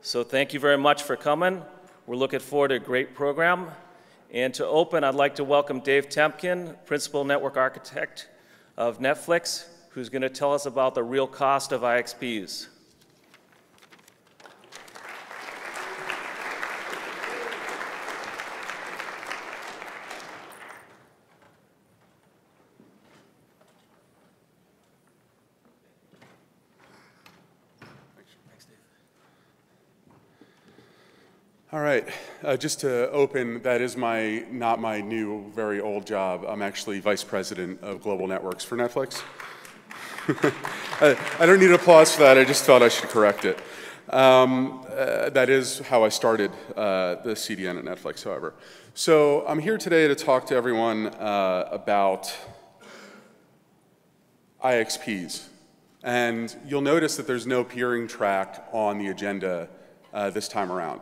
So thank you very much for coming. We're looking forward to a great program. And to open, I'd like to welcome Dave Temkin, Principal Network Architect of Netflix, who's going to tell us about the real cost of IXPs. All right, just to open, that is not my new, very old job. I'm actually Vice President of Global Networks for Netflix. I don't need applause for that, I just thought I should correct it. That is how I started the CDN at Netflix, however. So I'm here today to talk to everyone about IXPs. And you'll notice that there's no peering track on the agenda this time around.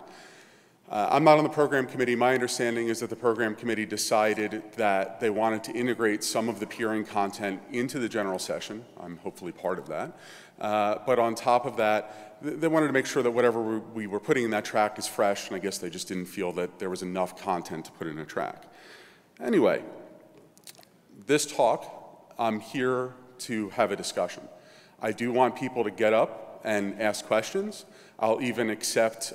I'm not on the program committee. My understanding is that the program committee decided that they wanted to integrate some of the peering content into the general session. I'm hopefully part of that. But on top of that, they wanted to make sure that whatever we were putting in that track is fresh, and I guess they just didn't feel that there was enough content to put in a track. Anyway, this talk, I'm here to have a discussion. I do want people to get up and ask questions. I'll even accept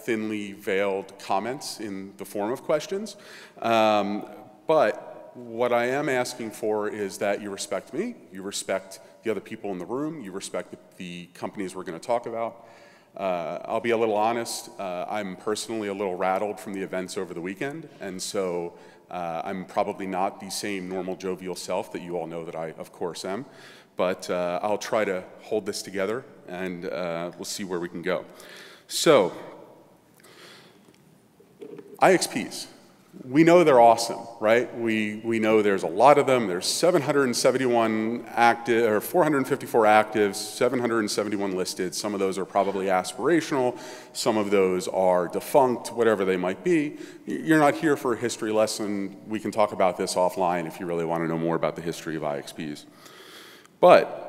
thinly veiled comments in the form of questions. But what I am asking for is that you respect me, you respect the other people in the room, you respect the companies we're going to talk about. I'll be a little honest, I'm personally a little rattled from the events over the weekend, and so I'm probably not the same normal jovial self that you all know that I, of course, am. But I'll try to hold this together, and we'll see where we can go. So, IXPs. We know they're awesome, right? We know there's a lot of them. There's 771 active, or 454 actives, 771 listed. Some of those are probably aspirational. Some of those are defunct, whatever they might be. You're not here for a history lesson. We can talk about this offline if you really want to know more about the history of IXPs. But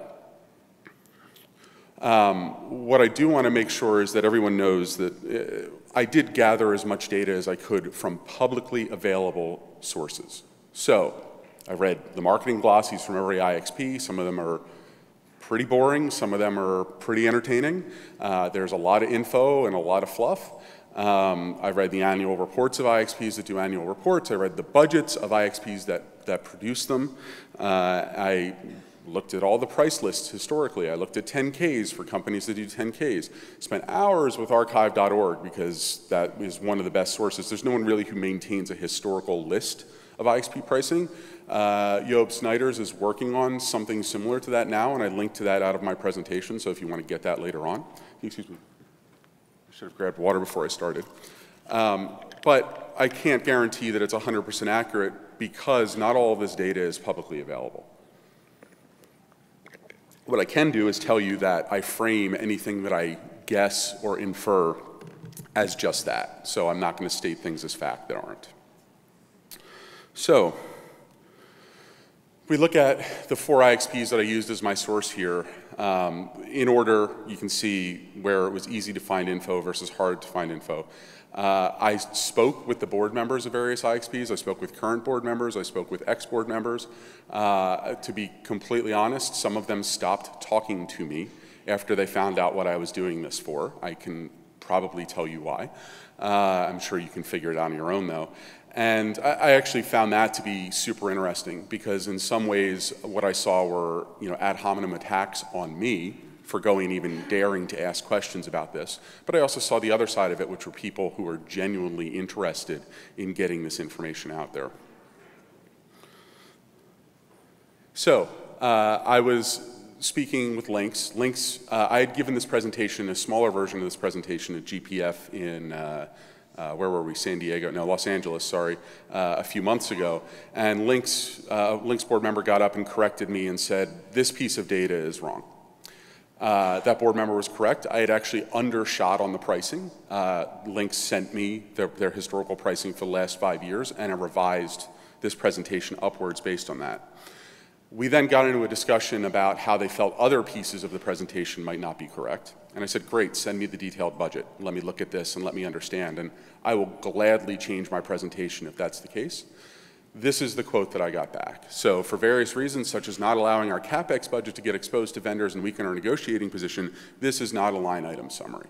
what I do want to make sure is that everyone knows that I did gather as much data as I could from publicly available sources. So I read the marketing glossies from every IXP. Some of them are pretty boring. Some of them are pretty entertaining. There's a lot of info and a lot of fluff. I read the annual reports of IXPs that do annual reports. I read the budgets of IXPs that produce them. I looked at all the price lists historically. I looked at 10Ks for companies that do 10Ks. Spent hours with archive.org because that is one of the best sources. There's no one really who maintains a historical list of IXP pricing. Job Snijders is working on something similar to that now, and I linked to that out of my presentation, so if you want to get that later on. Excuse me. I should have grabbed water before I started. But I can't guarantee that it's 100% accurate because not all of this data is publicly available. What I can do is tell you that I frame anything that I guess or infer as just that. So I'm not going to state things as fact that aren't. So we look at the 4 IXPs that I used as my source here. In order, you can see where it was easy to find info versus hard to find info. I spoke with the board members of various IXPs. I spoke with current board members. I spoke with ex-board members. To be completely honest, some of them stopped talking to me after they found out what I was doing this for. I can probably tell you why. I'm sure you can figure it out on your own, though. And I actually found that to be super interesting because in some ways what I saw were ad hominem attacks on me for going even daring to ask questions about this. But I also saw the other side of it, which were people who were genuinely interested in getting this information out there. So I was speaking with Lynx. Lynx, I had given this presentation, a smaller version of this presentation at GPF in, where were we, San Diego? No, Los Angeles, sorry, a few months ago. And Lynx board member got up and corrected me and said, this piece of data is wrong. That board member was correct. I had actually undershot on the pricing. Lynx sent me their historical pricing for the last 5 years, and I revised this presentation upwards based on that. We then got into a discussion about how they felt other pieces of the presentation might not be correct. And I said, great, send me the detailed budget. Let me look at this and let me understand. And I will gladly change my presentation if that's the case. This is the quote that I got back. So for various reasons, such as not allowing our CapEx budget to get exposed to vendors and weaken our negotiating position, this is not a line item summary.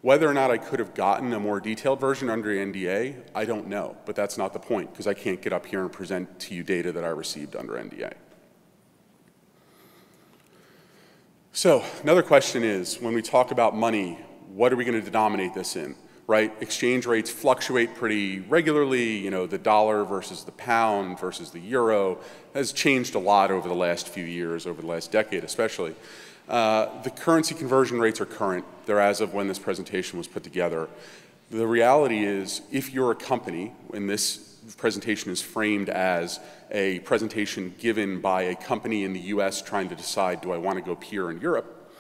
Whether or not I could have gotten a more detailed version under NDA, I don't know. But that's not the point, because I can't get up here and present to you data that I received under NDA. So another question is, when we talk about money, what are we going to denominate this in, right? Exchange rates fluctuate pretty regularly. You know, the dollar versus the pound versus the euro has changed a lot over the last few years, over the last decade especially. The currency conversion rates are current. They're as of when this presentation was put together. The reality is, if you're a company, and this presentation is framed as a presentation given by a company in the US trying to decide, do I want to go peer in Europe,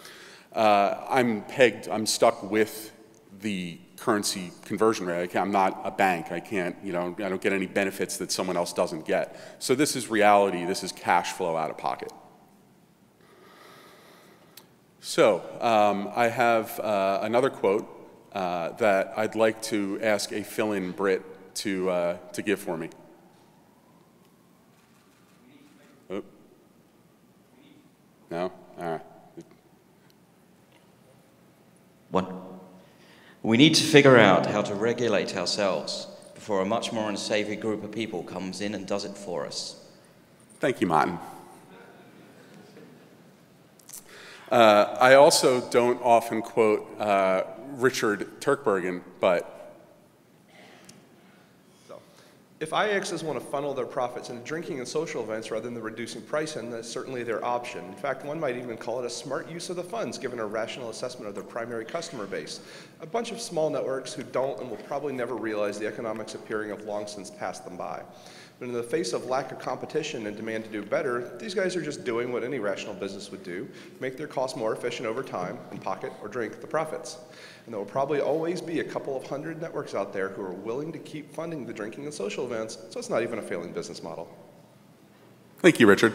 I'm stuck with the currency conversion rate. I'm not a bank. I can't, I don't get any benefits that someone else doesn't get. So this is reality. This is cash flow out of pocket. So I have another quote that I'd like to ask a fill-in Brit to give for me. Oh. No? All right. One. We need to figure out how to regulate ourselves before a much more unsavory group of people comes in and does it for us. Thank you, Martin. I also don't often quote Richard Turkbergen, but if IXs want to funnel their profits into drinking and social events rather than reducing pricing, that's certainly their option. In fact, one might even call it a smart use of the funds, given a rational assessment of their primary customer base. A bunch of small networks who don't and will probably never realize the economics appearing have long since passed them by. But in the face of lack of competition and demand to do better, these guys are just doing what any rational business would do, make their costs more efficient over time and pocket or drink the profits. And there will probably always be a couple of hundred networks out there who are willing to keep funding the drinking and social events, so it's not even a failing business model. Thank you, Richard.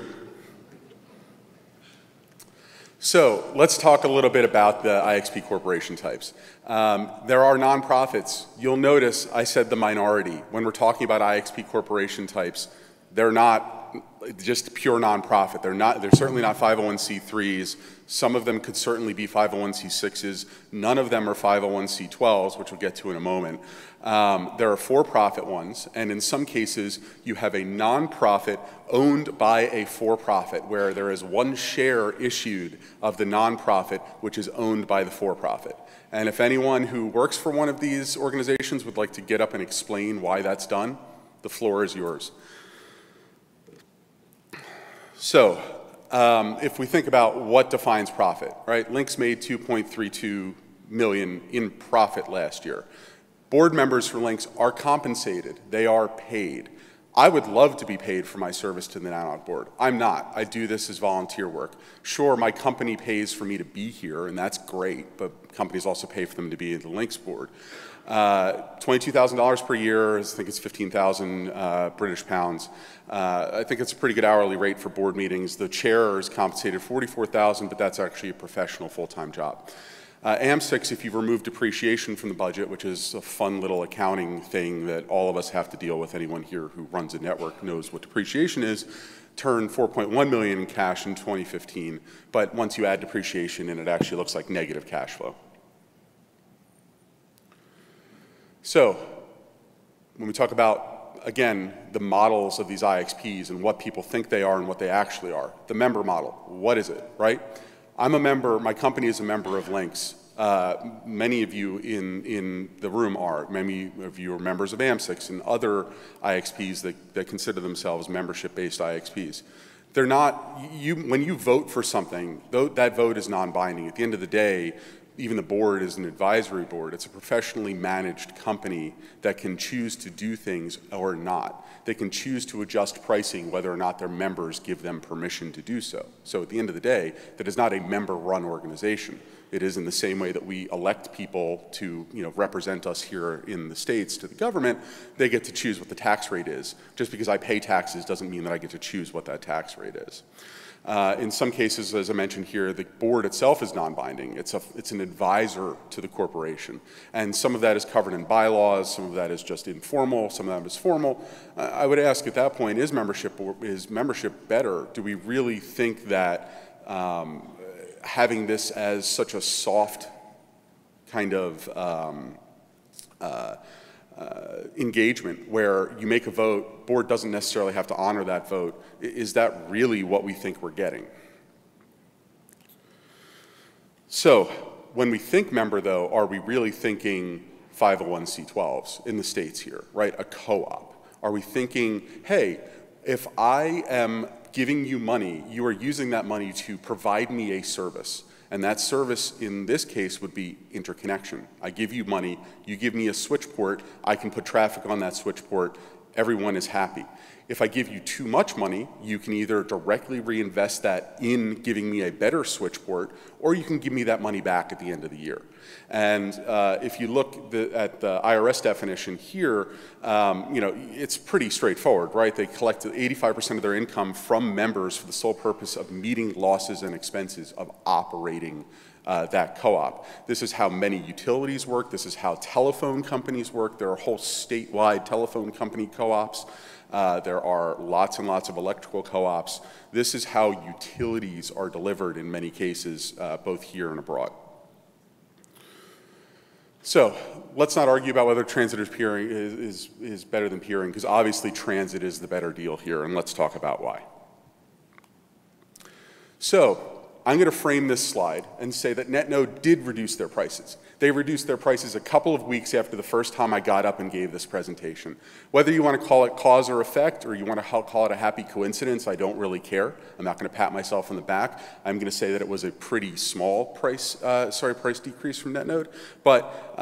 So let's talk a little bit about the IXP corporation types. There are nonprofits. You'll notice I said the minority. When we're talking about IXP corporation types, they're not just pure nonprofit. They're certainly not 501c3s. Some of them could certainly be 501c6s. None of them are 501c12s, which we'll get to in a moment. There are for-profit ones, and in some cases, you have a nonprofit owned by a for-profit, where there is one share issued of the nonprofit, which is owned by the for-profit. And if anyone who works for one of these organizations would like to get up and explain why that's done, the floor is yours. So, if we think about what defines profit, right? Lynx made $2.32 million in profit last year. Board members for Lynx are compensated. They are paid. I would love to be paid for my service to the NANOG board. I'm not. I do this as volunteer work. Sure, my company pays for me to be here, and that's great, but companies also pay for them to be in the Lynx board. $22,000 per year, I think it's 15,000 British pounds. I think it's a pretty good hourly rate for board meetings. The chair is compensated $44,000, but that's actually a professional full-time job. AM6, if you remove depreciation from the budget, which is a fun little accounting thing that all of us have to deal with, anyone here who runs a network knows what depreciation is, turned $4.1 million in cash in 2015, but once you add depreciation in, it actually looks like negative cash flow. So, when we talk about, again, the models of these IXPs and what people think they are and what they actually are, the member model, what is it, right? I'm a member, my company is a member of Lynx. Many of you in the room are. Many of you are members of AM6 and other IXPs that consider themselves membership-based IXPs. They're not, when you vote for something, that vote is non-binding. At the end of the day, even the board is an advisory board. It's a professionally managed company that can choose to do things or not. They can choose to adjust pricing whether or not their members give them permission to do so. So at the end of the day, that is not a member-run organization. It is in the same way that we elect people to represent us here in the States to the government. They get to choose what the tax rate is. Just because I pay taxes doesn't mean that I get to choose what that tax rate is. In some cases, as I mentioned here, the board itself is non-binding. It's an advisor to the corporation. And some of that is covered in bylaws, some of that is just informal, some of that is formal. I would ask at that point, is membership better? Do we really think that having this as such a soft kind of engagement where you make a vote, board doesn't necessarily have to honor that vote, is that really what we think we're getting? So when we think member, though, are we really thinking 501c12s in the States here, right? A co-op. Are we thinking, hey, if I am giving you money, you are using that money to provide me a service. And that service, in this case, would be interconnection. I give you money, you give me a switch port, I can put traffic on that switch port, everyone is happy. If I give you too much money, you can either directly reinvest that in giving me a better switch port, or you can give me that money back at the end of the year. And if you look at the IRS definition here, it's pretty straightforward, right? They collect 85% of their income from members for the sole purpose of meeting losses and expenses of operating that co-op. This is how many utilities work. This is how telephone companies work. There are whole statewide telephone company co-ops. There are lots and lots of electrical co-ops. This is how utilities are delivered in many cases, both here and abroad. So let's not argue about whether transit or peering is better than peering, because obviously transit is the better deal here, and let's talk about why. So I'm going to frame this slide and say that NetNode did reduce their prices. They reduced their prices a couple of weeks after the first time I got up and gave this presentation. Whether you want to call it cause or effect, or you want to call it a happy coincidence, I don't really care. I'm not going to pat myself on the back. I'm going to say that it was a pretty small price decrease from NetNode. But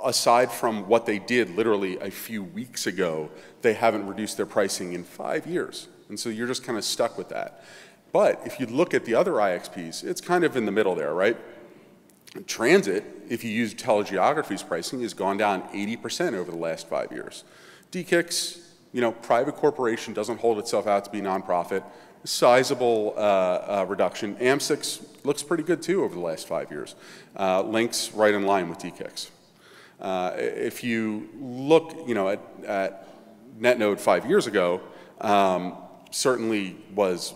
aside from what they did literally a few weeks ago, they haven't reduced their pricing in 5 years. And so you're just kind of stuck with that. But if you look at the other IXPs, it's kind of in the middle there, right? Transit, if you use telegeography's pricing, has gone down 80% over the last 5 years. DKIX, private corporation, doesn't hold itself out to be nonprofit. Sizable reduction. AMSIX looks pretty good too over the last 5 years. Link's right in line with DKIX. If you look, at NetNode 5 years ago, certainly was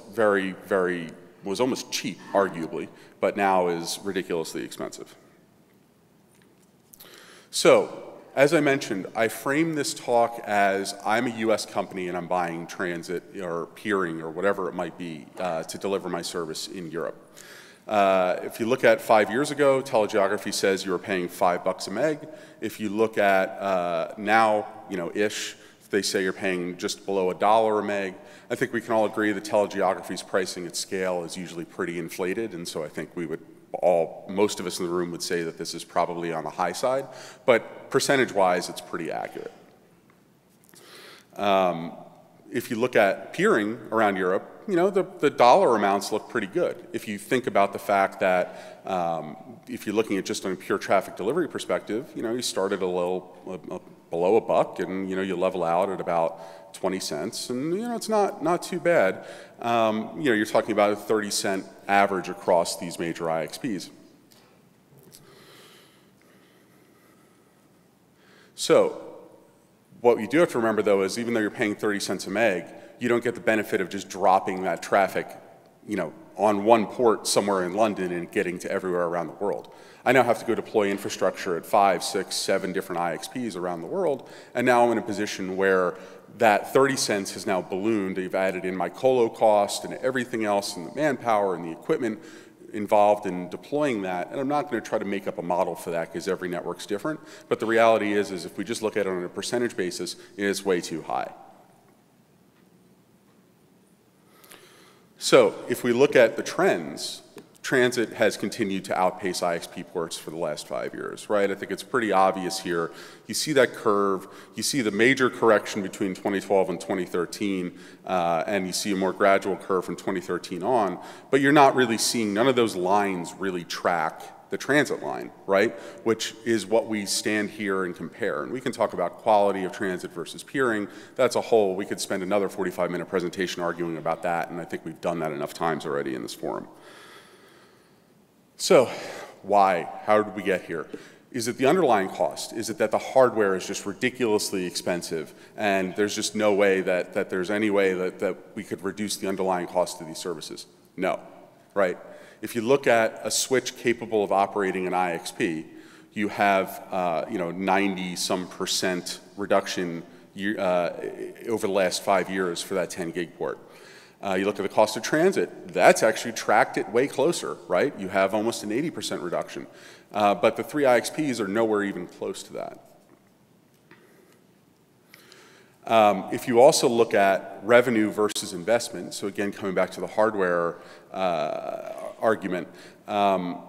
was almost cheap, arguably, but now is ridiculously expensive. So, as I mentioned, I frame this talk as I'm a US company and I'm buying transit or peering or whatever it might be to deliver my service in Europe. If you look at 5 years ago, telegeography says you were paying $5 a meg. If you look at now, ish, they say you're paying just below $1 a meg. I think we can all agree that telegeography's pricing at scale is usually pretty inflated, and so I think most of us in the room would say that this is probably on the high side, but percentage-wise, it's pretty accurate. If you look at peering around Europe, the dollar amounts look pretty good. If you think about the fact that if you're looking at just on a pure traffic delivery perspective, you started a little below $1 and you level out at about 20 cents and it's not too bad. You're talking about a 30-cent average across these major IXPs. So what you do have to remember though is even though you're paying 30 cents a meg, you don't get the benefit of just dropping that traffic on one port somewhere in London and getting to everywhere around the world. I now have to go deploy infrastructure at 5, 6, 7 different IXPs around the world, and now I'm in a position where that 30 cents has now ballooned. You've added in my colo cost and everything else and the manpower and the equipment involved in deploying that, and I'm not going to try to make up a model for that because every network's different, but the reality is if we just look at it on a percentage basis, it is way too high. So if we look at the trends transit has continued to outpace IXP ports for the last 5 years, right? I think it's pretty obvious here. You see that curve, you see the major correction between 2012 and 2013, and you see a more gradual curve from 2013 on, but you're not really seeing, none of those lines really track the transit line, right? Which is what we stand here and compare. And we can talk about quality of transit versus peering. That's a whole, we could spend another 45-minute presentation arguing about that, and I think we've done that enough times already in this forum. So, why? How did we get here? Is it the underlying cost? Is it that the hardware is just ridiculously expensive and there's just no way that there's any way that we could reduce the underlying cost of these services? No, right? If you look at a switch capable of operating an IXP, you have 90-some% reduction over the last 5 years for that 10 gig port. You look at the cost of transit, that's actually tracked it way closer, right? You have almost an 80% reduction. But the 3 IXPs are nowhere even close to that. If you also look at revenue versus investment, so again, coming back to the hardware argument,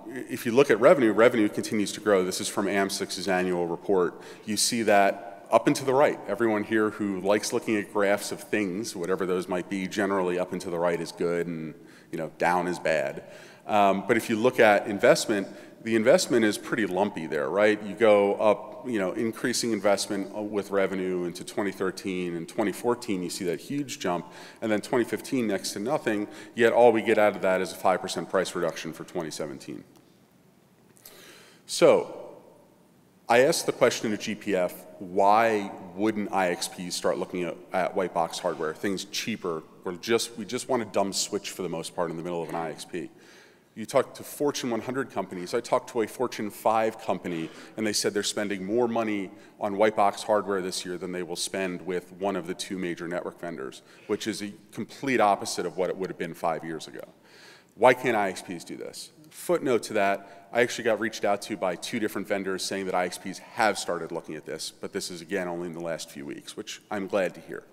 if you look at revenue, revenue continues to grow. This is from AM6's annual report. You see that up and to the right. Everyone here who likes looking at graphs of things, whatever those might be, generally up and to the right is good and down is bad. But if you look at investment, the investment is pretty lumpy there, right? You go up, increasing investment with revenue into 2013 and 2014, you see that huge jump, and then 2015 next to nothing, yet all we get out of that is a 5% price reduction for 2017. So, I asked the question to GPF, why wouldn't IXPs start looking at Whitebox hardware, things cheaper, we just want a dumb switch for the most part in the middle of an IXP. You talk to Fortune 100 companies. I talked to a Fortune 5 company, and they said they're spending more money on Whitebox hardware this year than they will spend with one of the 2 major network vendors, which is a complete opposite of what it would have been 5 years ago. Why can't IXPs do this? Footnote to that, I actually got reached out to by 2 different vendors saying that IXPs have started looking at this, but this is, again, only in the last few weeks, which I'm glad to hear.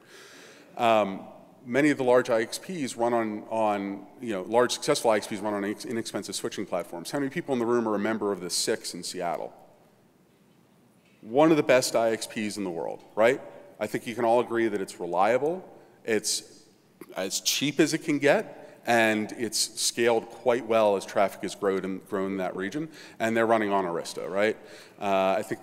Many of the large IXPs run on large successful IXPs run on inexpensive switching platforms. How many people in the room are a member of the 6 in Seattle? One of the best IXPs in the world, right? I think you can all agree that it's reliable, it's as cheap as it can get, and it's scaled quite well as traffic has grown in that region, and they're running on Arista, right? I think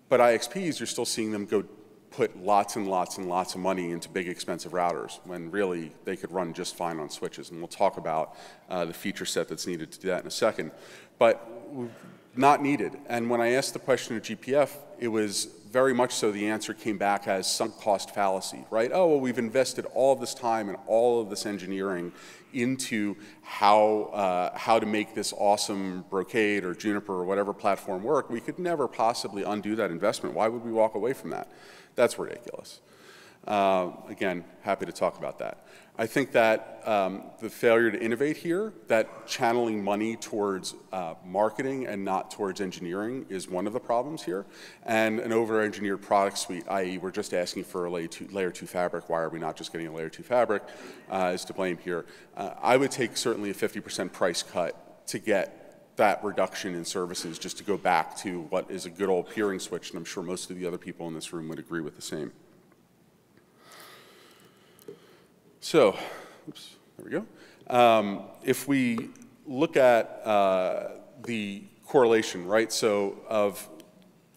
but IXPs, you're still seeing them go put lots and lots and lots of money into big expensive routers when really they could run just fine on switches. And we'll talk about the feature set that's needed to do that in a second. But not needed. And when I asked the question to GPF, it was very much so the answer came back as sunk cost fallacy, right? Oh, well, we've invested all of this time and all of this engineering into how to make this awesome Brocade or Juniper or whatever platform work. We could never possibly undo that investment. Why would we walk away from that? That's ridiculous. Again, happy to talk about that. I think that the failure to innovate here, that channeling money towards marketing and not towards engineering is one of the problems here. And an over-engineered product suite, i.e. we're just asking for a layer 2 fabric, why are we not just getting a layer 2 fabric, is to blame here. I would take certainly a 50% price cut to get that reduction in services just to go back to what is a good old peering switch, and I'm sure most of the other people in this room would agree with the same. So, oops, there we go. If we look at the correlation, right, so of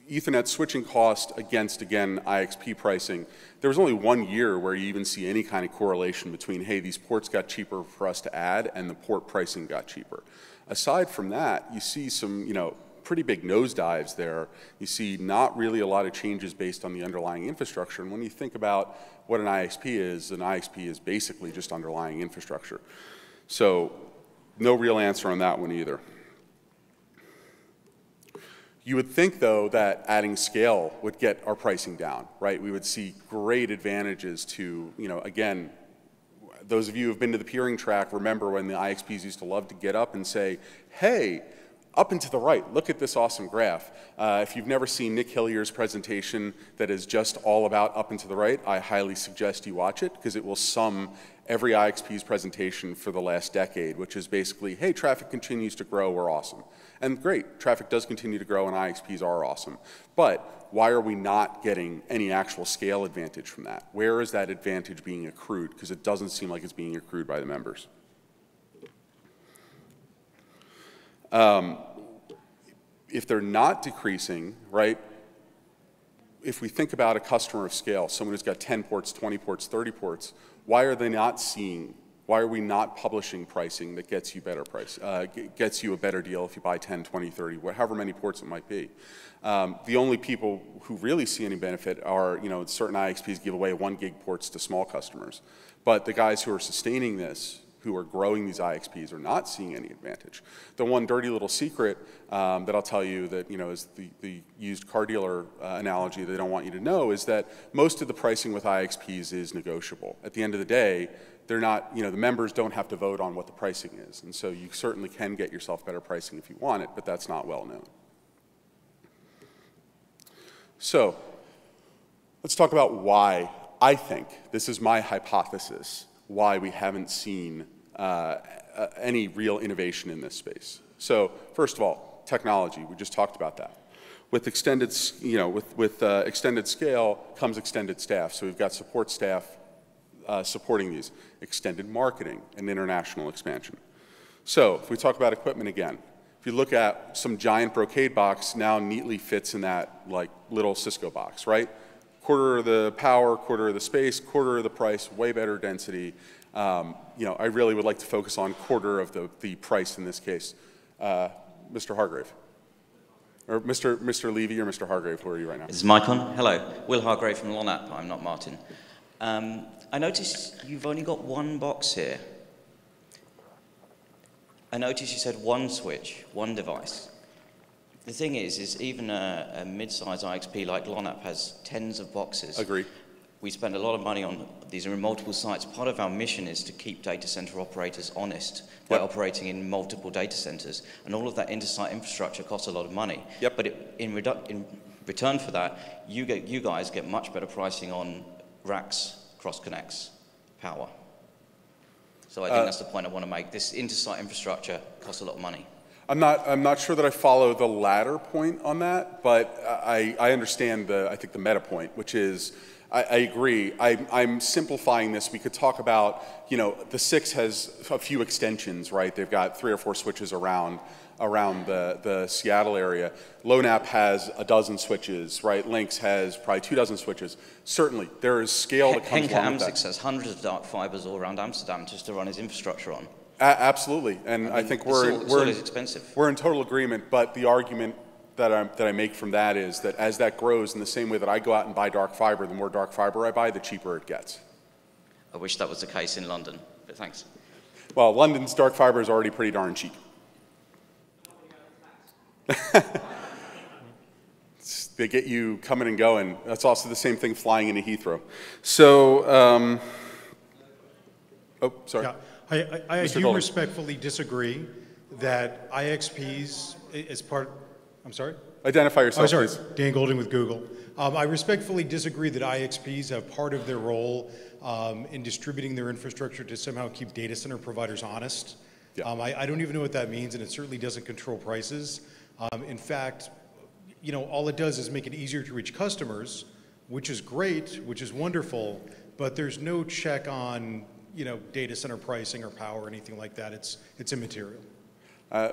Ethernet switching cost against, again, IXP pricing, there was only 1 year where you even see any kind of correlation between, hey, these ports got cheaper for us to add and the port pricing got cheaper. Aside from that, you see some, pretty big nosedives there. You see not really a lot of changes based on the underlying infrastructure. And when you think about what an IXP is basically just underlying infrastructure. So no real answer on that one either. You would think, though, that adding scale would get our pricing down, right? We would see great advantages to, again, those of you who have been to the peering track remember when the IXPs used to love to get up and say, hey, Up and to the right, look at this awesome graph. If you've never seen Nick Hillier's presentation that is just all about up and to the right, I highly suggest you watch it because it will sum every IXP's presentation for the last decade, which is basically, hey, traffic continues to grow, we're awesome. And great, traffic does continue to grow and IXPs are awesome. But why are we not getting any actual scale advantage from that? Where is that advantage being accrued? Because it doesn't seem like it's being accrued by the members. If they're not decreasing, right, if we think about a customer of scale, someone who's got 10 ports, 20 ports, 30 ports, why are they not seeing, why are we not publishing pricing that gets you better price, gets you a better deal if you buy 10, 20, 30, however many ports it might be? The only people who really see any benefit are, certain IXPs give away 1 gig ports to small customers. But the guys who are sustaining this, who are growing these IXPs, are not seeing any advantage. The one dirty little secret that I'll tell you that is the used car dealer analogy that they don't want you to know is that most of the pricing with IXPs is negotiable. At the end of the day, they're not, the members don't have to vote on what the pricing is. And so you certainly can get yourself better pricing if you want it, but that's not well known. So let's talk about why I think, this is my hypothesis, why we haven't seen any real innovation in this space. So first of all, technology, we just talked about that. With extended, extended scale comes extended staff. So we've got support staff supporting these, extended marketing and international expansion. So if we talk about equipment again, if you look at some giant brocade box now neatly fits in that like little Cisco box, right? Quarter of the power, quarter of the space, quarter of the price, way better density. I really would like to focus on quarter of the price in this case. Mr. Hargrave. Or Mr. Levy or Mr. Hargrave, who are you right now? Is the mic on? Hello. Will Hargrave from LonApp. I'm not Martin. I noticed you've only got 1 box here. I noticed you said 1 switch, 1 device. The thing is even a mid-size IXP like LonApp has tens of boxes. Agree. We spend a lot of money on, these are in multiple sites. Part of our mission is to keep data center operators honest by operating in multiple data centers. And all of that inter-site infrastructure costs a lot of money. Yep. But in return for that, you guys get much better pricing on racks, cross-connects, power. So I think that's the point I want to make. This inter-site infrastructure costs a lot of money. I'm not sure that I follow the latter point on that, but I understand I think the meta point, which is, I agree. I'm simplifying this. We could talk about, the 6 has a few extensions, right? They've got 3 or 4 switches around the Seattle area. LonApp has a dozen switches, right? Lynx has probably 2 dozen switches. Certainly, there is scale that comes along with that. Henk has hundreds of dark fibers all around Amsterdam just to run his infrastructure on. Absolutely, and I think we're in total agreement. But the argument that I make from that is that as that grows, in the same way that I go out and buy dark fiber, the more dark fiber I buy, the cheaper it gets. I wish that was the case in London, but thanks. Well, London's dark fiber is already pretty darn cheap. They get you coming and going. That's also the same thing flying into Heathrow. So, oh, sorry. Yeah. I do respectfully disagree that IXPs is part, I'm sorry? Identify yourself, oh, sorry. please. Dan Golding with Google. I respectfully disagree that IXPs have part of their role in distributing their infrastructure to somehow keep data center providers honest. Yeah. I don't even know what that means, and it certainly doesn't control prices. In fact, all it does is make it easier to reach customers, which is great, which is wonderful, but there's no check on data center pricing or power or anything like that. It's immaterial. All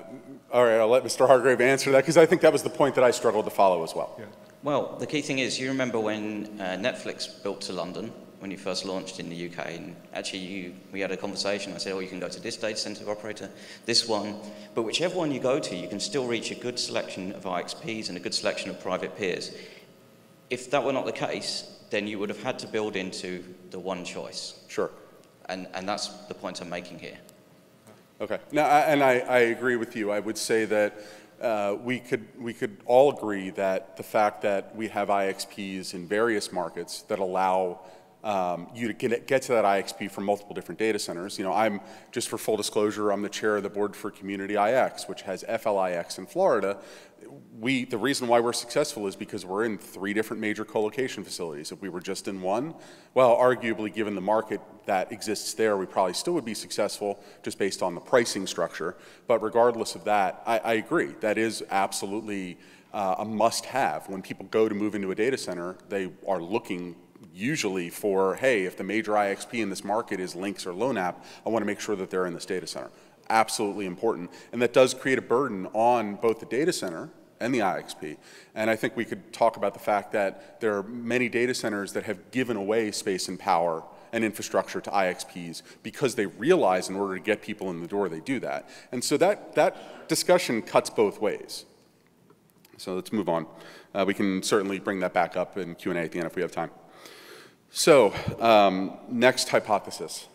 right, I'll let Mr. Hargrave answer that because I think that was the point that I struggled to follow as well. Yeah. Well, the key thing is, you remember when Netflix built to London, when you first launched in the UK, and actually we had a conversation. I said, oh, you can go to this data center operator, this one, but whichever one you go to, you can still reach a good selection of IXPs and a good selection of private peers. If that were not the case, then you would have had to build into the one choice. Sure. And that's the point I'm making here. Okay. Now, and I agree with you. I would say that we could all agree that the fact that we have IXPs in various markets that allow you can get to that IXP from multiple different data centers. I'm, just for full disclosure, I'm the chair of the board for Community IX, which has FLIX in Florida. The reason why we're successful is because we're in 3 different major co-location facilities. If we were just in one, well, arguably, given the market that exists there, we probably still would be successful just based on the pricing structure. But regardless of that, I agree. That is absolutely a must-have. When people go to move into a data center, they are looking usually for, hey, if the major IXP in this market is Lynx or LoNapp, I want to make sure that they're in this data center. Absolutely important. And that does create a burden on both the data center and the IXP. And I think we could talk about the fact that there are many data centers that have given away space and power and infrastructure to IXPs because they realize in order to get people in the door, they do that. And so that discussion cuts both ways. So let's move on. We can certainly bring that back up in Q&A at the end if we have time. So next hypothesis,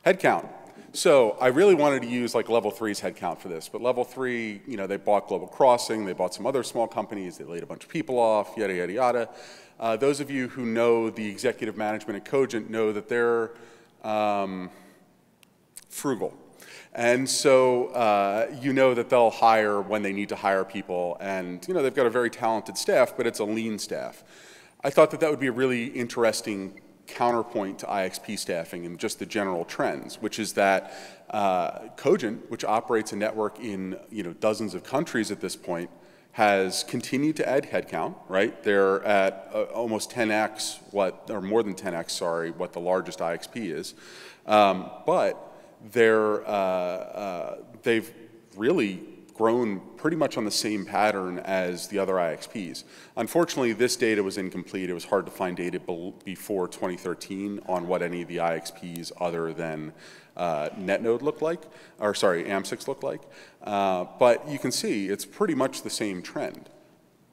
headcount. So I really wanted to use like level 3's headcount for this, but level 3, they bought Global Crossing, they bought some other small companies, they laid a bunch of people off, yada, yada, yada. Those of you who know the executive management at Cogent know that they're frugal. And so you know that they'll hire when they need to hire people, and they've got a very talented staff, but it's a lean staff. I thought that would be a really interesting counterpoint to IXP staffing and just the general trends, which is that Cogent, which operates a network in dozens of countries at this point, has continued to add headcount, right? They're at almost 10x or more than 10x, sorry, what the largest IXP is. But they've really grown pretty much on the same pattern as the other IXPs. Unfortunately, this data was incomplete. It was hard to find data before 2013 on what any of the IXPs other than NetNode looked like, or sorry, AM6 looked like. But you can see it's pretty much the same trend.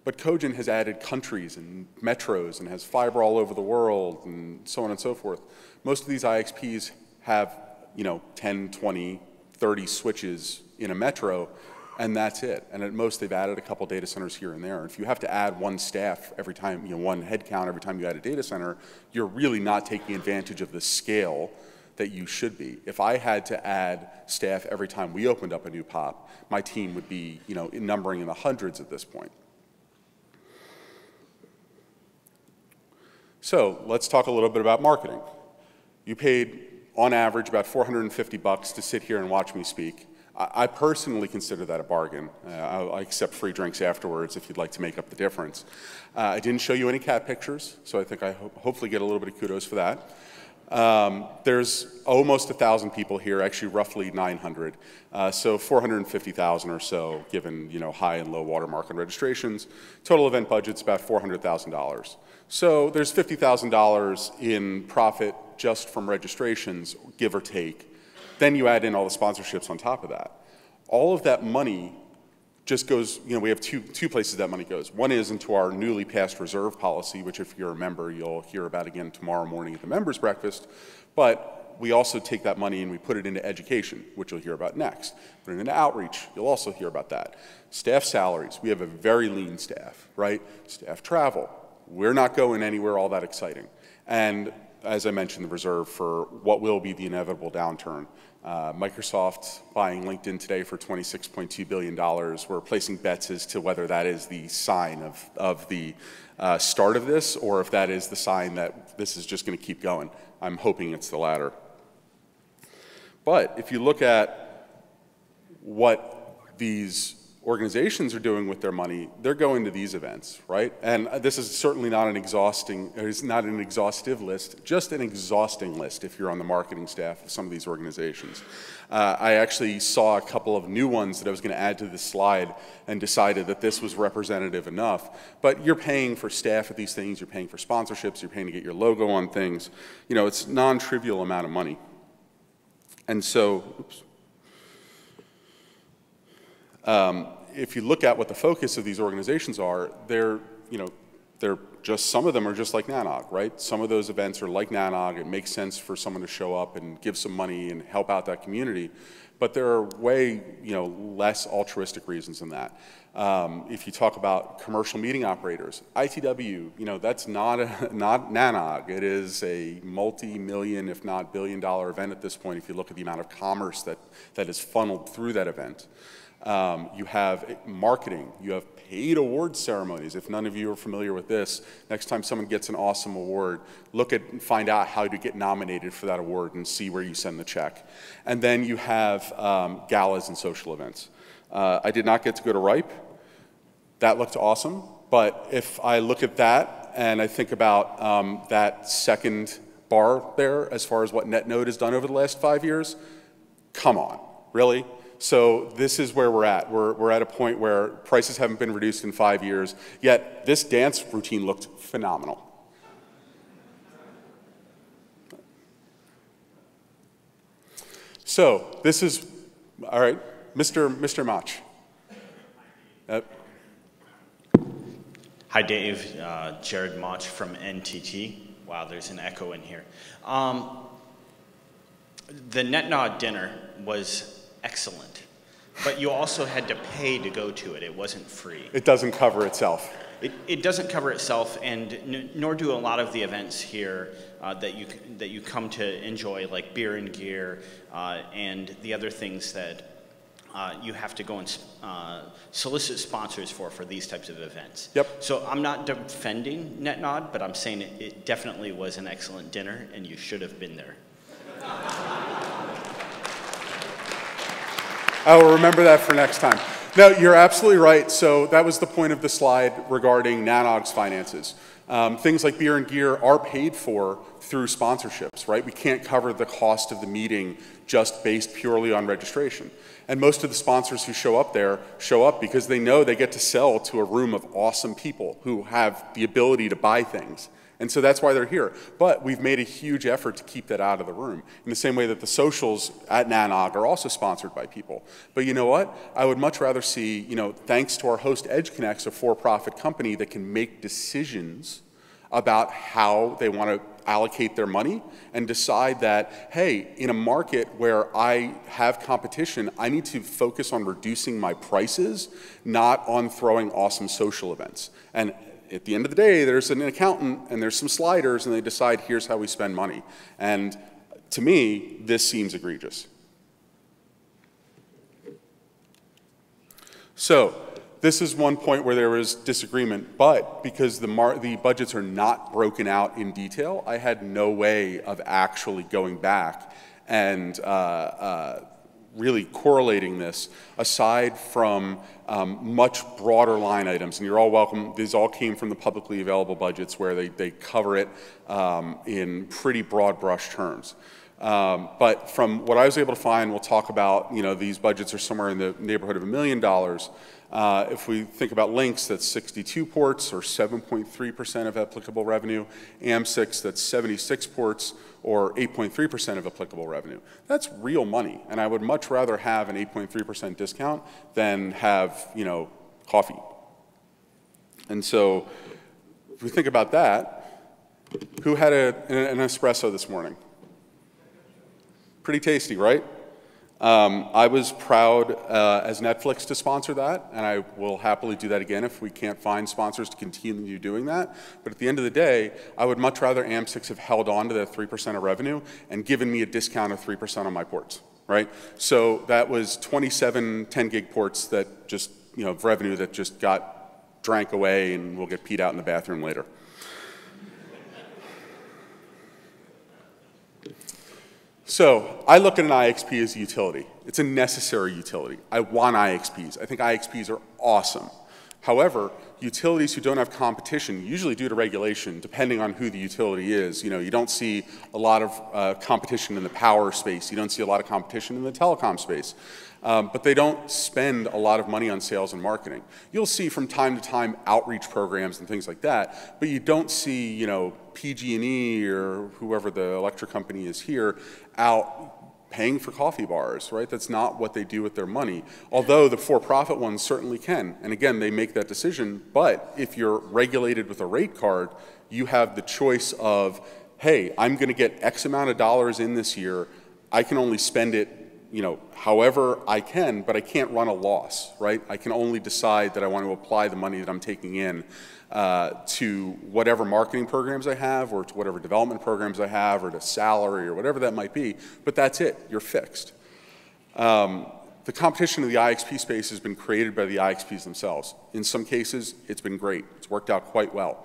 But Cogent has added countries and metros and has fiber all over the world and so on and so forth. Most of these IXPs have 10, 20, 30 switches in a metro, and that's it. And at most, they've added a couple data centers here and there. If you have to add one staff every time, one headcount every time you add a data center, you're really not taking advantage of the scale that you should be. If I had to add staff every time we opened up a new POP, my team would be, numbering in the hundreds at this point. So let's talk a little bit about marketing. You paid, on average, about $450 to sit here and watch me speak. I personally consider that a bargain. I accept free drinks afterwards if you'd like to make up the difference. I didn't show you any cat pictures, so I think I hopefully get a little bit of kudos for that. There's almost 1,000 people here, actually roughly 900. So 450,000 or so, given high and low watermark on registrations. Total event budget's about $400,000. So there's $50,000 in profit just from registrations, give or take. Then you add in all the sponsorships on top of that. All of that money just goes, we have two places that money goes. One is into our newly passed reserve policy, which if you're a member, you'll hear about again tomorrow morning at the members' breakfast. But we also take that money and we put it into education, which you'll hear about next. Put it into outreach, you'll also hear about that. Staff salaries, we have a very lean staff, right? Staff travel, we're not going anywhere all that exciting. And as I mentioned, the reserve for what will be the inevitable downturn. Microsoft buying LinkedIn today for $26.2 billion. We're placing bets as to whether that is the sign of the start of this or if that is the sign that this is just going to keep going. I'm hoping it's the latter. But if you look at what these organizations are doing with their money, they're going to these events, right? And this is certainly not an exhaustive list, just an exhausting list if you're on the marketing staff of some of these organizations. I actually saw a couple of new ones that I was going to add to this slide and decided that this was representative enough. But you're paying for staff at these things, you're paying for sponsorships, you're paying to get your logo on things. It's a non-trivial amount of money. And so, oops. If you look at what the focus of these organizations are, they're just, some of them are just like NANOG, right? Some of those events are like NANOG. It makes sense for someone to show up and give some money and help out that community. But there are way, less altruistic reasons than that. If you talk about commercial meeting operators, ITW, that's not NANOG. It is a multi-million, if not billion-dollar event at this point if you look at the amount of commerce that is funneled through that event. You have marketing. You have paid award ceremonies. If none of you are familiar with this, next time someone gets an awesome award, look at and find out how to get nominated for that award and see where you send the check. And then you have galas and social events. I did not get to go to RIPE. That looked awesome. But if I look at that and I think about that second bar there as far as what NetNode has done over the last 5 years, come on, really? So this is where we're at. We're at a point where prices haven't been reduced in 5 years, yet this dance routine looked phenomenal. So this is, all right, Mr. Mach. Hi, Dave. Jared Mach from NTT. Wow, there's an echo in here. The NetNod dinner was excellent, but you also had to pay to go to it. It wasn't free. It doesn't cover itself. It doesn't cover itself, and nor do a lot of the events here that you come to enjoy, like Beer and Gear and the other things that you have to go and solicit sponsors for these types of events. Yep. So I'm not defending NetNod, but I'm saying it definitely was an excellent dinner, and you should have been there. I will remember that for next time. No, you're absolutely right. So that was the point of the slide regarding NANOG's finances. Things like Beer and Gear are paid for through sponsorships, right? We can't cover the cost of the meeting just based purely on registration. And most of the sponsors who show up there show up because they know they get to sell to a room of awesome people who have the ability to buy things. And so that's why they're here. But we've made a huge effort to keep that out of the room, in the same way that the socials at NANOG are also sponsored by people. But you know what? I would much rather see, thanks to our host EdgeConnects, a for-profit company that can make decisions about how they want to allocate their money and decide that, hey, in a market where I have competition, I need to focus on reducing my prices, not on throwing awesome social events. And at the end of the day, there's an accountant and there's some sliders and they decide here's how we spend money. And to me, this seems egregious. So this is one point where there was disagreement, but because the budgets are not broken out in detail, I had no way of actually going back and really correlating this aside from much broader line items. And you're all welcome. These all came from the publicly available budgets where they cover it in pretty broad brush terms. But from what I was able to find, we'll talk about, these budgets are somewhere in the neighborhood of $1 million. If we think about links, that's 62 ports, or 7.3% of applicable revenue. AM6, that's 76 ports, or 8.3% of applicable revenue. That's real money, and I would much rather have an 8.3% discount than have, coffee. And so, if we think about that, who had an espresso this morning? Pretty tasty, right? I was proud as Netflix to sponsor that, and I will happily do that again if we can't find sponsors to continue doing that. But at the end of the day, I would much rather AM6 have held on to that 3% of revenue and given me a discount of 3% on my ports, right? So that was 27 10 gig ports that just, of revenue that just got drank away and will get peed out in the bathroom later. So I look at an IXP as a utility. It's a necessary utility. I want IXPs. I think IXPs are awesome. However, utilities who don't have competition, usually due to regulation, depending on who the utility is, you don't see a lot of competition in the power space. You don't see a lot of competition in the telecom space. But they don't spend a lot of money on sales and marketing. You'll see from time to time outreach programs and things like that, but you don't see, PG&E or whoever the electric company is here out paying for coffee bars, right? That's not what they do with their money. Although the for-profit ones certainly can. And again, they make that decision. But if you're regulated with a rate card, you have the choice of, hey, I'm going to get X amount of dollars in this year. I can only spend it, you know, however I can, but I can't run a loss, right? I can only decide that I want to apply the money that I'm taking in to whatever marketing programs I have, or to whatever development programs I have, or to salary, or whatever that might be. But that's it. You're fixed. The competition in the IXP space has been created by the IXPs themselves. In some cases, it's been great. It's worked out quite well.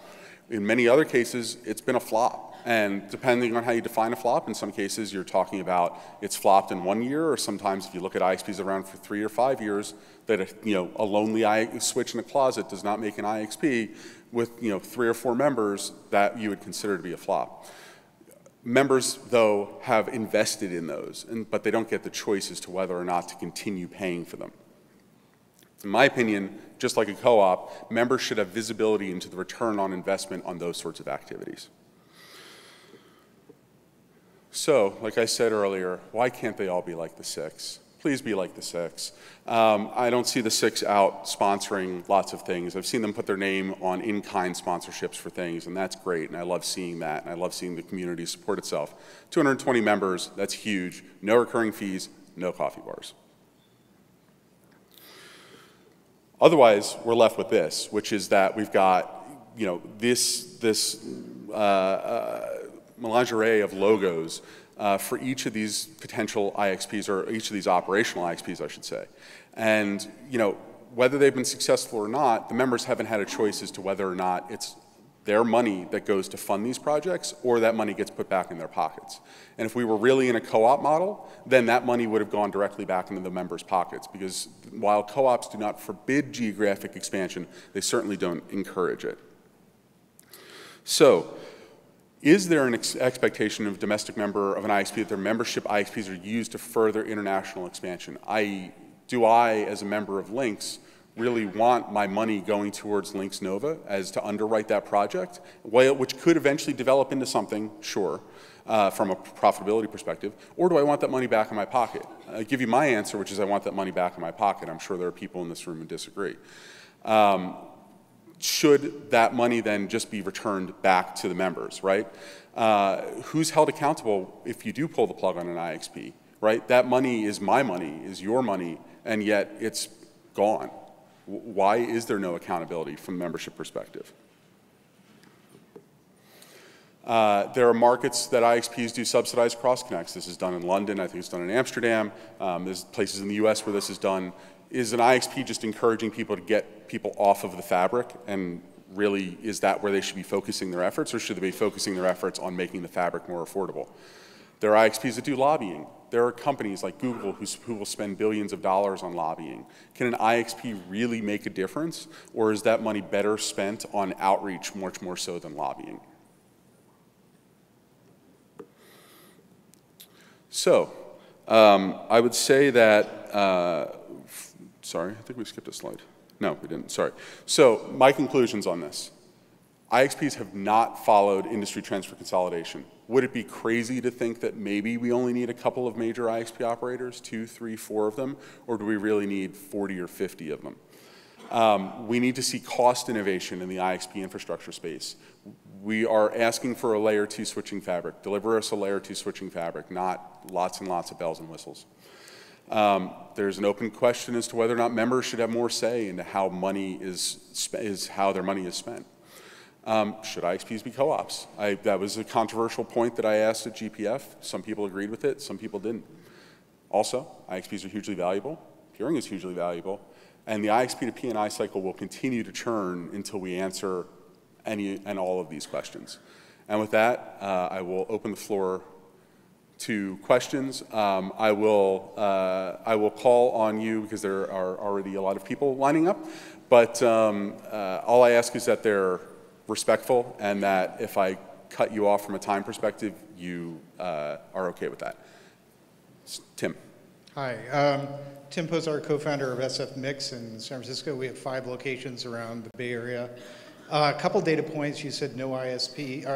In many other cases, it's been a flop. And depending on how you define a flop, in some cases you're talking about it's flopped in 1 year, or sometimes if you look at IXPs around for 3 or 5 years, that a lonely switch in a closet does not make an IXP with 3 or 4 members that you would consider to be a flop. Members, though, have invested in those, but they don't get the choice as to whether or not to continue paying for them. In my opinion, just like a co-op, members should have visibility into the return on investment on those sorts of activities. So, like I said earlier, why can't they all be like the 6? Please be like the 6. I don't see the 6 out sponsoring lots of things. I've seen them put their name on in-kind sponsorships for things, and that's great, and I love seeing that, and I love seeing the community support itself. 220 members, that's huge. No recurring fees, no coffee bars. Otherwise, we're left with this, which is that we've got, this menagerie of logos for each of these potential IXPs, or each of these operational IXPs, I should say. And, whether they've been successful or not, the members haven't had a choice as to whether or not it's their money that goes to fund these projects, or that money gets put back in their pockets. And if we were really in a co-op model, then that money would have gone directly back into the members' pockets, because while co-ops do not forbid geographic expansion, they certainly don't encourage it. So, is there an expectation of domestic member of an IXP that their membership IXPs are used to further international expansion? I.e., do I, as a member of Lynx, really want my money going towards Lynx Nova as to underwrite that project, which could eventually develop into something, sure, from a profitability perspective, or do I want that money back in my pocket? I'll give you my answer, which is I want that money back in my pocket. I'm sure there are people in this room who disagree. Should that money then just be returned back to the members, right? Who's held accountable if you do pull the plug on an IXP, right? That money is my money, is your money, and yet it's gone. Why is there no accountability from a membership perspective? There are markets that IXPs do subsidized cross-connects. This is done in London. I think it's done in Amsterdam. There's places in the US where this is done. Is an IXP just encouraging people to get people off of the fabric, and really is that where they should be focusing their efforts, or should they be focusing their efforts on making the fabric more affordable? There are IXPs that do lobbying. There are companies like Google who will spend billions of dollars on lobbying. Can an IXP really make a difference, or is that money better spent on outreach much more so than lobbying? So, I would say that sorry, I think we skipped a slide. No, we didn't, sorry. So my conclusions on this. IXPs have not followed industry trends for consolidation. Would it be crazy to think that maybe we only need a couple of major IXP operators, 2, 3, 4 of them, or do we really need 40 or 50 of them? We need to see cost innovation in the IXP infrastructure space. We are asking for a layer 2 switching fabric. Deliver us a layer 2 switching fabric, not lots and lots of bells and whistles. There's an open question as to whether or not members should have more say into how money how their money is spent. Should IXPs be co-ops? That was a controversial point that I asked at GPF. Some people agreed with it, some people didn't. Also, IXPs are hugely valuable. Peering is hugely valuable. And the IXP to P&I cycle will continue to churn until we answer any and all of these questions. And with that, I will open the floor to questions. I will call on you because there are already a lot of people lining up, but all I ask is that they're respectful and that if I cut you off from a time perspective, you are okay with that. Tim. Hi, Tim Pozar, co-founder of SF Mix in San Francisco. We have 5 locations around the Bay Area. A couple data points. You said no IXPs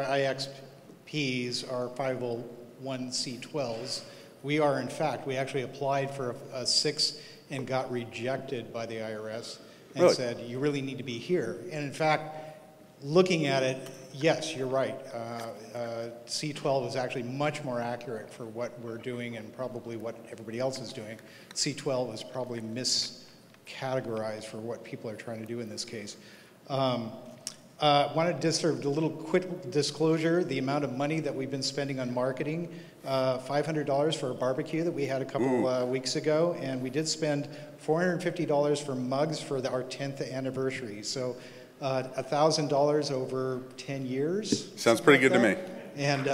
are 501c12s, We are, in fact, we actually applied for a 6 and got rejected by the IRS and Really? said, you really need to be here. And in fact, looking at it, yes, you're right. C12 is actually much more accurate for what we're doing and probably what everybody else is doing. C12 is probably miscategorized for what people are trying to do in this case. Wanted to just sort of a little quick disclosure, the amount of money that we've been spending on marketing, $500 for a barbecue that we had a couple weeks ago, and we did spend $450 for mugs for our 10th anniversary. So $1,000 over 10 years. Sounds pretty good to me. And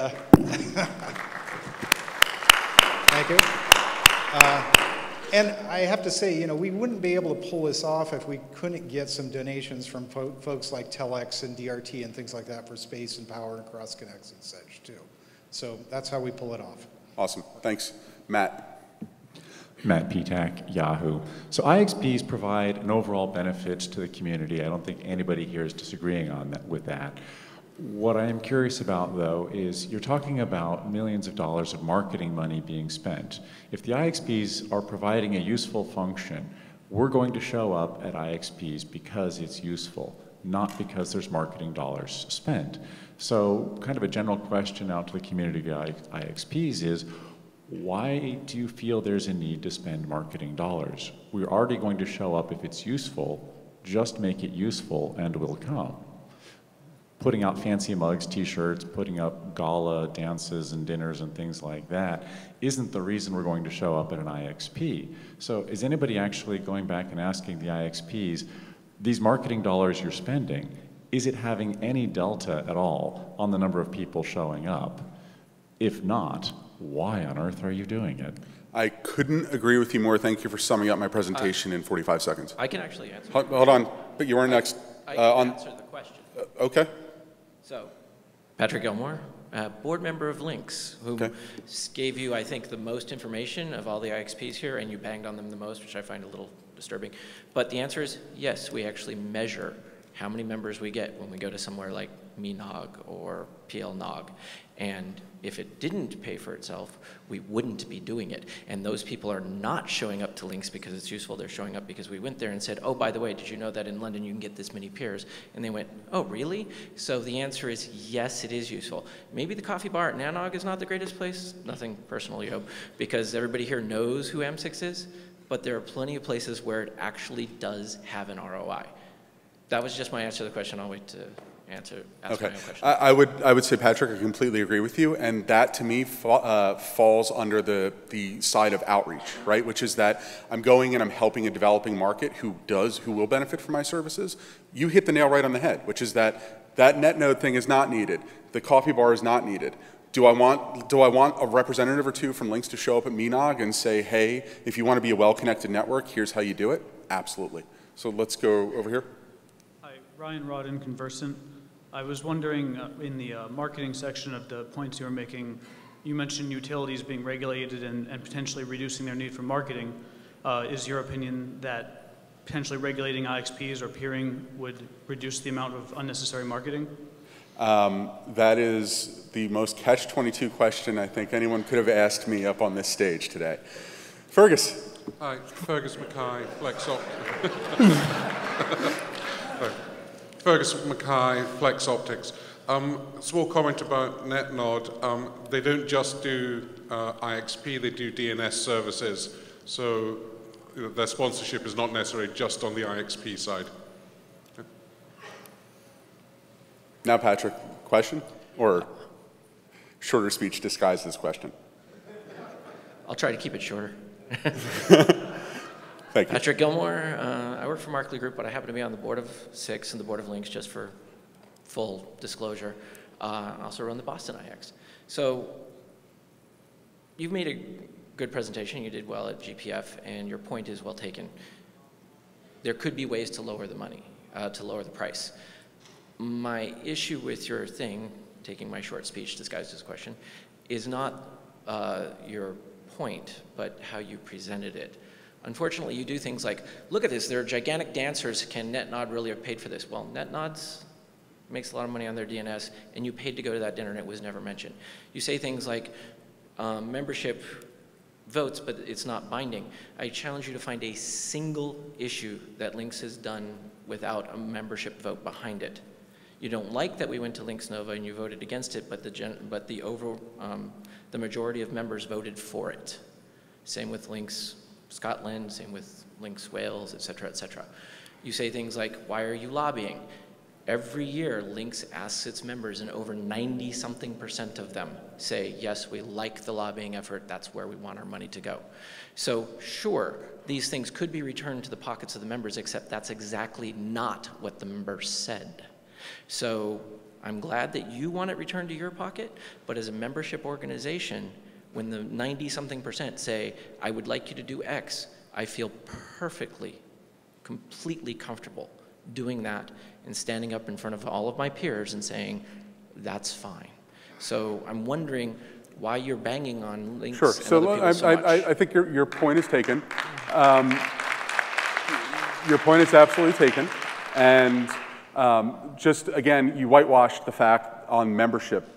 thank you. And I have to say, you know, we wouldn't be able to pull this off if we couldn't get some donations from folks like Telex and DRT and things like that for space and power and cross connects and such too. So that's how we pull it off. Awesome. Thanks. Matt. Matt PTAC, Yahoo. So IXPs provide an overall benefit to the community. I don't think anybody here is disagreeing on that, with that. What I am curious about, though, is you're talking about millions of dollars of marketing money being spent. If the IXPs are providing a useful function, we're going to show up at IXPs because it's useful, not because there's marketing dollars spent. So kind of a general question out to the community of IXPs is, why do you feel there's a need to spend marketing dollars? We're already going to show up if it's useful, just make it useful and we'll come. Putting out fancy mugs, t-shirts, putting up gala dances and dinners and things like that isn't the reason we're going to show up at an IXP. So is anybody actually going back and asking the IXPs, these marketing dollars you're spending, is it having any delta at all on the number of people showing up? If not, why on earth are you doing it? I couldn't agree with you more. Thank you for summing up my presentation in 45 seconds. I can actually answer. Hold on, but you were next. I can answer the question. Okay. So, Patrick Gilmore, board member of Lynx, who gave you, I think, the most information of all the IXPs here, and you banged on them the most, which I find a little disturbing. But the answer is yes, we actually measure how many members we get when we go to somewhere like NANOG or PLNOG. And if it didn't pay for itself, we wouldn't be doing it. And those people are not showing up to Lynx because it's useful. They're showing up because we went there and said, oh, by the way, did you know that in London you can get this many peers? And they went, oh, really? So the answer is yes, it is useful. Maybe the coffee bar at NANOG is not the greatest place. Nothing personal, Job, because everybody here knows who M6 is. But there are plenty of places where it actually does have an ROI. That was just my answer to the question. I'll wait to ask my own question. I would say, Patrick, I completely agree with you, and that to me falls under the side of outreach, right? Which is that I'm going and I'm helping a developing market who will benefit from my services. You hit the nail right on the head, which is that NetNode thing is not needed. The coffee bar is not needed. Do I want a representative or two from Lynx to show up at NANOG and say, hey, if you want to be a well-connected network, here's how you do it? Absolutely. So let's go over here. Hi, Ryan Rodden, Conversant. I was wondering, in the marketing section of the points you were making, you mentioned utilities being regulated and potentially reducing their need for marketing. Is your opinion that potentially regulating IXPs or peering would reduce the amount of unnecessary marketing? That is the most catch-22 question I think anyone could have asked me up on this stage today. Fergus. Hi, Fergus Mackay, FlexOpt. Fergus Mackay, Flex Optics. Small comment about NetNod. They don't just do IXP, they do DNS services. So their sponsorship is not necessarily just on the IXP side. Okay. Now, Patrick, question? Or shorter speech disguised as question? I'll try to keep it shorter. Thank you. Patrick Gilmore, I work for Markley Group, but I happen to be on the board of SIX and the board of Lynx, just for full disclosure. I also run the Boston IX. So you've made a good presentation. You did well at GPF, and your point is well taken. There could be ways to lower the money, to lower the price. My issue with your thing, taking my short speech disguised as a question, is not your point, but how you presented it. Unfortunately, you do things like, look at this, there are gigantic dancers, can NetNod really have paid for this? Well, NetNod makes a lot of money on their DNS, and you paid to go to that dinner and it was never mentioned. You say things like, membership votes, but it's not binding. I challenge you to find a single issue that Links has done without a membership vote behind it. You don't like that we went to Links Nova and you voted against it, but the majority of members voted for it. Same with Links Scotland, same with Links Wales, et cetera, et cetera. You say things like, why are you lobbying? Every year, Links asks its members, and over 90-something% of them say, yes, we like the lobbying effort, that's where we want our money to go. So sure, these things could be returned to the pockets of the members, except that's exactly not what the members said. So I'm glad that you want it returned to your pocket, but as a membership organization, when the 90-something% say, I would like you to do X, I feel perfectly, completely comfortable doing that and standing up in front of all of my peers and saying, that's fine. So I'm wondering why you're banging on Links sure. and other people so much. I think your point is taken. Your point is absolutely taken. And just, again, you whitewashed the fact on membership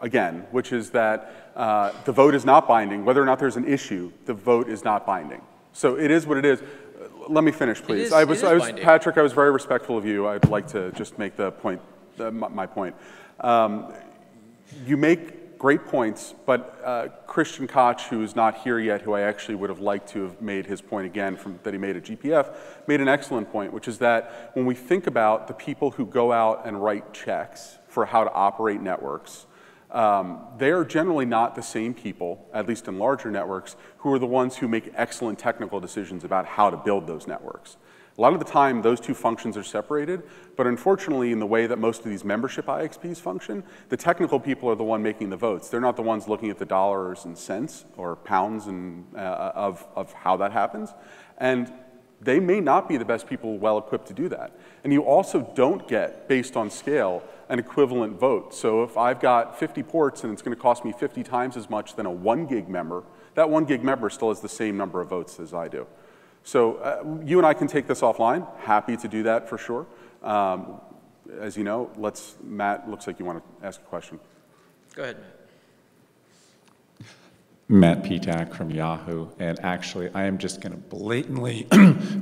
again, which is that the vote is not binding. Whether or not there's an issue, the vote is not binding. So it is what it is. Let me finish, please. Patrick, I was very respectful of you. I'd like to just make the point, my point. You make great points, but Christian Koch, who's not here yet, who I actually would have liked to have made his point again that he made at GPF, made an excellent point, which is that when we think about the people who go out and write checks for how to operate networks, they are generally not the same people, at least in larger networks, who are the ones who make excellent technical decisions about how to build those networks. A lot of the time, those two functions are separated, but unfortunately, in the way that most of these membership IXPs function, the technical people are the one making the votes. They're not the ones looking at the dollars and cents or pounds and, of how that happens. And they may not be the best people well equipped to do that. And you also don't get, based on scale, an equivalent vote. So if I've got 50 ports and it's going to cost me 50 times as much than a 1 gig member, that 1 gig member still has the same number of votes as I do. So you and I can take this offline. Happy to do that for sure. As you know, Matt, looks like you want to ask a question. Go ahead, Matt PTAC from Yahoo. And actually, I am just going to blatantly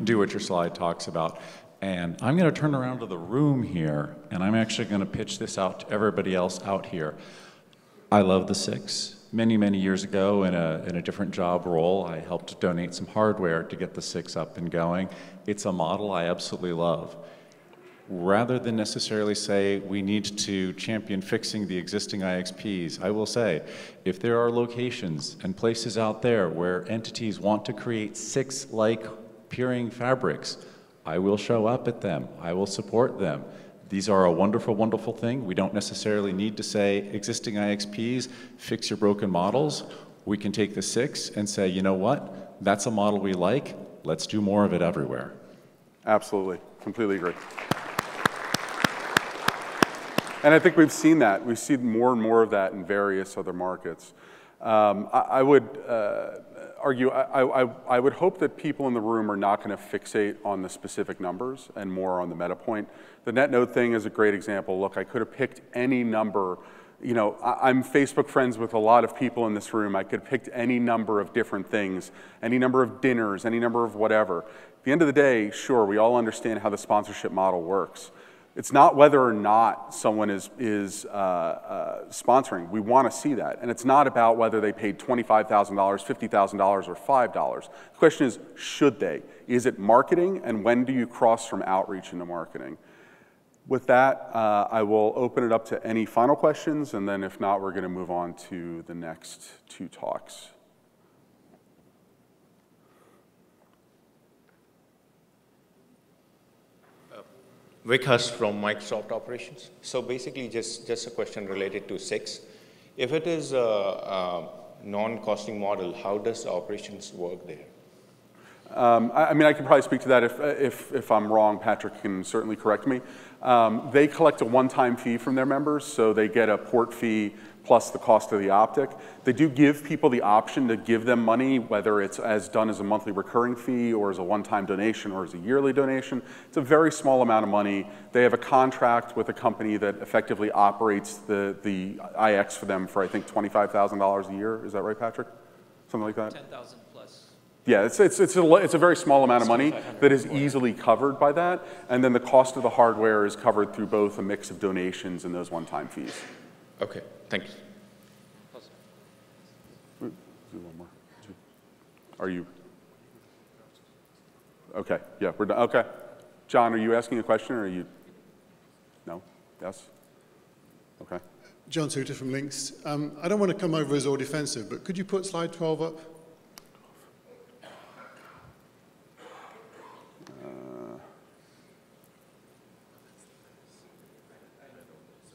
do what your slide talks about. And I'm going to turn around to the room here, and I'm actually going to pitch this out to everybody else out here. I love the 6. Many, many years ago, in a different job role, I helped donate some hardware to get the 6 up and going. It's a model I absolutely love. Rather than necessarily say we need to champion fixing the existing IXPs, I will say, if there are locations and places out there where entities want to create 6-like peering fabrics, I will show up at them. I will support them. These are a wonderful, wonderful thing. We don't necessarily need to say, existing IXPs, fix your broken models. We can take the 6 and say, you know what? That's a model we like. Let's do more of it everywhere. Absolutely. Completely agree. And I think we've seen that. We've seen more and more of that in various other markets. I would argue, I would hope that people in the room are not going to fixate on the specific numbers and more on the meta point. The NetNode thing is a great example. Look, I could have picked any number. You know, I'm Facebook friends with a lot of people in this room. I could have picked any number of different things, any number of dinners, any number of whatever. At the end of the day, sure, we all understand how the sponsorship model works. It's not whether or not someone is sponsoring. We want to see that. And it's not about whether they paid $25,000, $50,000, or $5. The question is, should they? Is it marketing? And when do you cross from outreach into marketing? With that, I will open it up to any final questions. And then if not, we're going to move on to the next 2 talks. Vikas from Microsoft Operations. So basically, just a question related to 6. If it is a non-costing model, how does the operations work there? I mean, I can probably speak to that. If I'm wrong, Patrick can certainly correct me. They collect a one-time fee from their members, so they get a port fee plus the cost of the optic. They do give people the option to give them money, whether it's done as a monthly recurring fee or as a one-time donation or as a yearly donation. It's a very small amount of money. They have a contract with a company that effectively operates the IX for them for, I think, $25,000 a year. Is that right, Patrick? something like that. 10,000 plus. Yeah, it's a very small amount of money that is easily covered by that, and then the cost of the hardware is covered through both a mix of donations and those one-time fees. Okay, thank you. Do one more. Are you? Okay, yeah, we're done. Okay. John, are you asking a question or are you? No? Yes? Okay. John Suter from Links. I don't want to come over as all defensive, but could you put slide 12 up?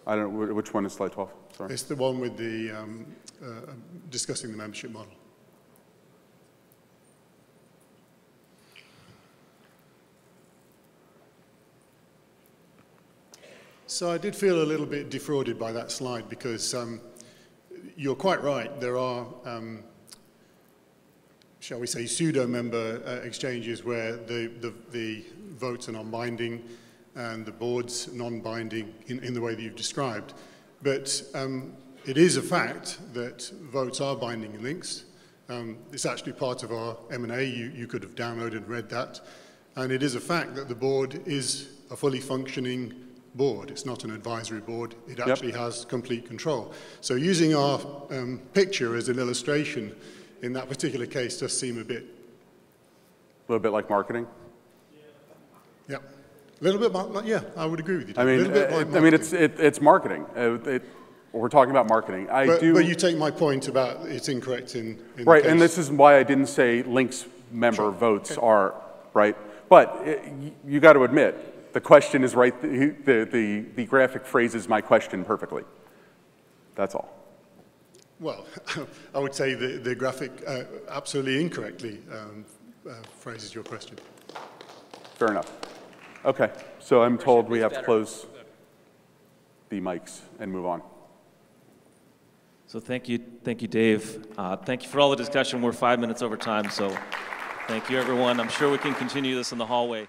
I don't know, which one is slide 12? Sorry. It's the one with the discussing the membership model. So I did feel a little bit defrauded by that slide because you're quite right. There are, shall we say, pseudo-member exchanges where the votes are non-binding and the board's non-binding in the way that you've described. But it is a fact that votes are binding in Links. It's actually part of our M&A. You could have downloaded and read that. And it is a fact that the board is a fully functioning board. It's not an advisory board. It actually has complete control. So using our picture as an illustration in that particular case does seem a little bit like marketing? Yeah. A little bit, yeah, I would agree with you. I mean, it's marketing. We're talking about marketing. But you take my point about it's incorrect in right, and this is why I didn't say Links member votes are right. But you got to admit, the question is right. The graphic phrases my question perfectly. That's all. Well, I would say the graphic absolutely incorrectly phrases your question. Fair enough. Okay, so I'm told we have to close the mics and move on. So thank you, Dave. Thank you for all the discussion. We're 5 minutes over time, so thank you, everyone. I'm sure we can continue this in the hallway.